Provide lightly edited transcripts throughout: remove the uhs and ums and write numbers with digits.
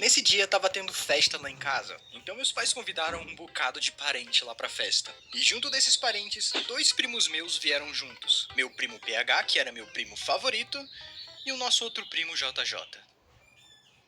Nesse dia tava tendo festa lá em casa, então meus pais convidaram um bocado de parente lá pra festa. E junto desses parentes, dois primos meus vieram juntos. Meu primo PH, que era meu primo favorito, e o nosso outro primo JJ,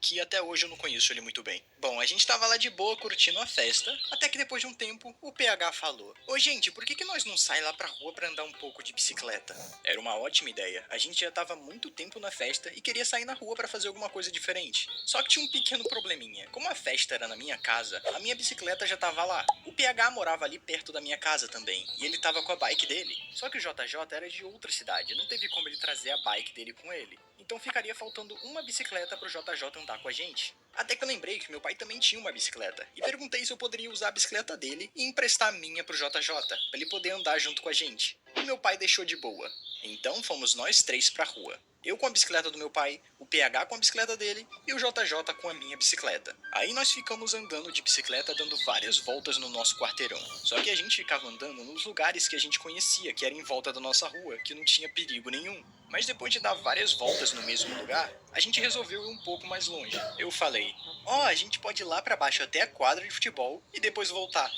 que até hoje eu não conheço ele muito bem. Bom, a gente tava lá de boa curtindo a festa, até que depois de um tempo, o PH falou: Ô gente, por que nós não sai lá pra rua pra andar um pouco de bicicleta? Era uma ótima ideia. A gente já tava muito tempo na festa e queria sair na rua pra fazer alguma coisa diferente. Só que tinha um pequeno probleminha. Como a festa era na minha casa, a minha bicicleta já tava lá. O PH morava ali perto da minha casa também, e ele tava com a bike dele. Só que o JJ era de outra cidade, não teve como ele trazer a bike dele com ele. Então ficaria faltando uma bicicleta pro JJ andar com a gente. Até que eu lembrei que meu pai também tinha uma bicicleta, e perguntei se eu poderia usar a bicicleta dele e emprestar a minha pro JJ, pra ele poder andar junto com a gente. E meu pai deixou de boa. Então fomos nós três pra rua. Eu com a bicicleta do meu pai, o PH com a bicicleta dele e o JJ com a minha bicicleta. Aí nós ficamos andando de bicicleta, dando várias voltas no nosso quarteirão. Só que a gente ficava andando nos lugares que a gente conhecia, que era em volta da nossa rua, que não tinha perigo nenhum. Mas depois de dar várias voltas no mesmo lugar, a gente resolveu ir um pouco mais longe. Eu falei: ó, a gente pode ir lá pra baixo até a quadra de futebol e depois voltar.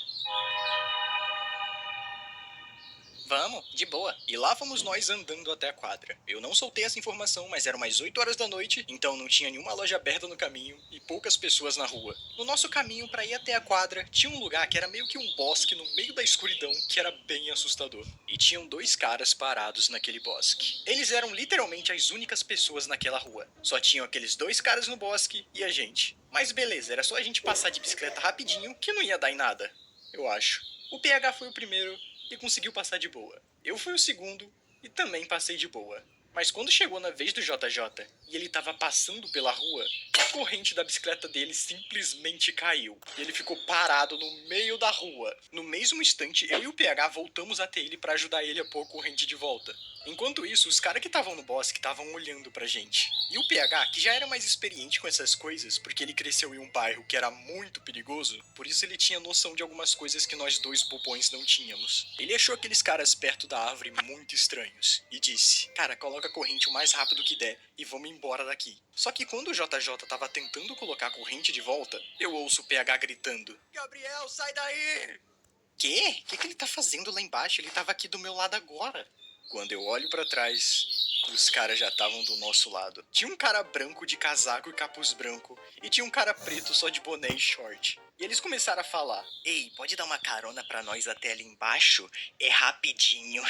Vamos, de boa. E lá fomos nós andando até a quadra. Eu não soltei essa informação, mas eram mais 8 horas da noite, então não tinha nenhuma loja aberta no caminho e poucas pessoas na rua. No nosso caminho para ir até a quadra, tinha um lugar que era meio que um bosque no meio da escuridão, que era bem assustador. E tinham dois caras parados naquele bosque. Eles eram literalmente as únicas pessoas naquela rua. Só tinham aqueles dois caras no bosque e a gente. Mas beleza, era só a gente passar de bicicleta rapidinho, que não ia dar em nada. Eu acho. O PH foi o primeiro e conseguiu passar de boa. Eu fui o segundo e também passei de boa. Mas quando chegou na vez do JJ e ele tava passando pela rua, a corrente da bicicleta dele simplesmente caiu. E ele ficou parado no meio da rua. No mesmo instante, eu e o PH voltamos até ele para ajudar ele a pôr a corrente de volta. Enquanto isso, os caras que estavam no bosque estavam olhando pra gente. E o PH, que já era mais experiente com essas coisas, porque ele cresceu em um bairro que era muito perigoso, por isso ele tinha noção de algumas coisas que nós dois bobões não tínhamos. Ele achou aqueles caras perto da árvore muito estranhos e disse: cara, coloca a corrente o mais rápido que der e vamos embora daqui. Só que quando o JJ tava tentando colocar a corrente de volta, eu ouço o PH gritando: Gabriel, sai daí! Quê? O que ele tá fazendo lá embaixo? Ele tava aqui do meu lado agora. Quando eu olho pra trás, os caras já estavam do nosso lado. Tinha um cara branco de casaco e capuz branco, e tinha um cara preto só de boné e short. E eles começaram a falar: ei, pode dar uma carona pra nós até ali embaixo? É rapidinho.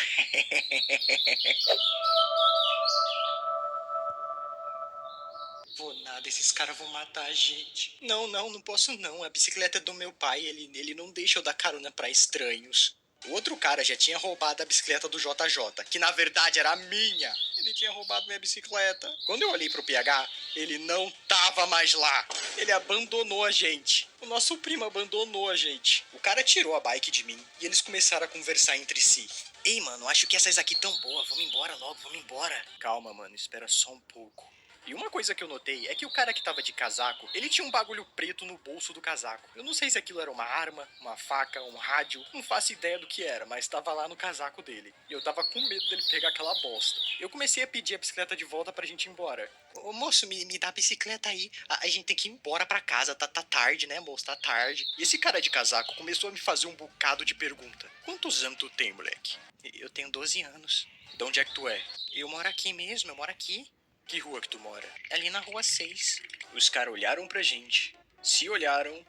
Vou nada, esses caras vão matar a gente. Não, não posso não. A bicicleta é do meu pai, ele não deixa eu dar carona pra estranhos. O outro cara já tinha roubado a bicicleta do JJ, que na verdade era minha. Ele tinha roubado minha bicicleta. Quando eu olhei pro PH, ele não tava mais lá. Ele abandonou a gente. O nosso primo abandonou a gente. O cara tirou a bike de mim e eles começaram a conversar entre si. Ei, mano, acho que essas aqui tão boas. Vamos embora logo, vamos embora. Calma, mano, espera só um pouco. E uma coisa que eu notei é que o cara que tava de casaco, ele tinha um bagulho preto no bolso do casaco. Eu não sei se aquilo era uma arma, uma faca, um rádio, não faço ideia do que era, mas tava lá no casaco dele. E eu tava com medo dele pegar aquela bosta. Eu comecei a pedir a bicicleta de volta pra gente ir embora. Ô moço, me dá a bicicleta aí. A gente tem que ir embora pra casa, tá tarde, né, moço? Tá tarde. E esse cara de casaco começou a me fazer um bocado de pergunta. Quantos anos tu tem, moleque? Eu tenho 12 anos. De onde é que tu é? Eu moro aqui mesmo, eu moro aqui. Que rua que tu mora? Ali na rua 6. Os caras olharam pra gente, se olharam,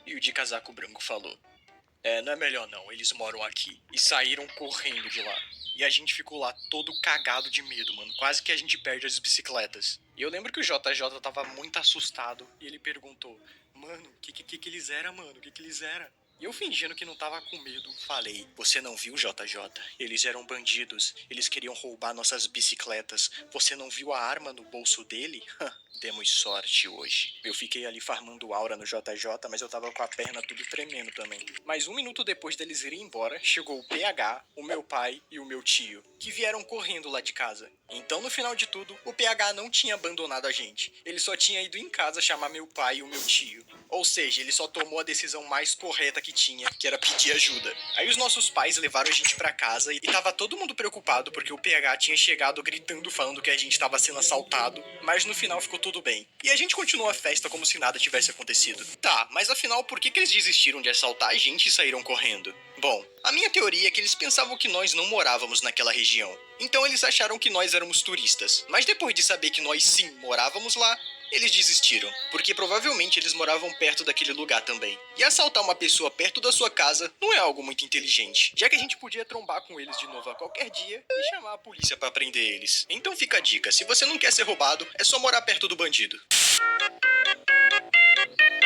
e o de casaco branco falou: não é melhor não, eles moram aqui. E saíram correndo de lá. E a gente ficou lá todo cagado de medo, mano. Quase que a gente perde as bicicletas. E eu lembro que o JJ tava muito assustado e ele perguntou: mano, que eles eram, mano? Que eles eram? E eu fingindo que não tava com medo, falei: você não viu, JJ? Eles eram bandidos, eles queriam roubar nossas bicicletas. Você não viu a arma no bolso dele? Demos sorte hoje. Eu fiquei ali farmando aura no JJ, mas eu tava com a perna tudo tremendo também. Mas um minuto depois deles irem embora, chegou o PH, o meu pai e o meu tio, que vieram correndo lá de casa. Então, no final de tudo, o PH não tinha abandonado a gente. Ele só tinha ido em casa chamar meu pai e o meu tio. Ou seja, ele só tomou a decisão mais correta que tinha, que era pedir ajuda. Aí os nossos pais levaram a gente pra casa e tava todo mundo preocupado porque o PH tinha chegado gritando falando que a gente tava sendo assaltado, mas no final ficou tudo bem. E a gente continuou a festa como se nada tivesse acontecido. Tá, mas afinal por que eles desistiram de assaltar a gente e saíram correndo? Bom, a minha teoria é que eles pensavam que nós não morávamos naquela região. Então eles acharam que nós éramos turistas. Mas depois de saber que nós sim morávamos lá, eles desistiram, porque provavelmente eles moravam perto daquele lugar também. E assaltar uma pessoa perto da sua casa não é algo muito inteligente, já que a gente podia trombar com eles de novo a qualquer dia e chamar a polícia pra prender eles. Então fica a dica, se você não quer ser roubado, é só morar perto do bandido.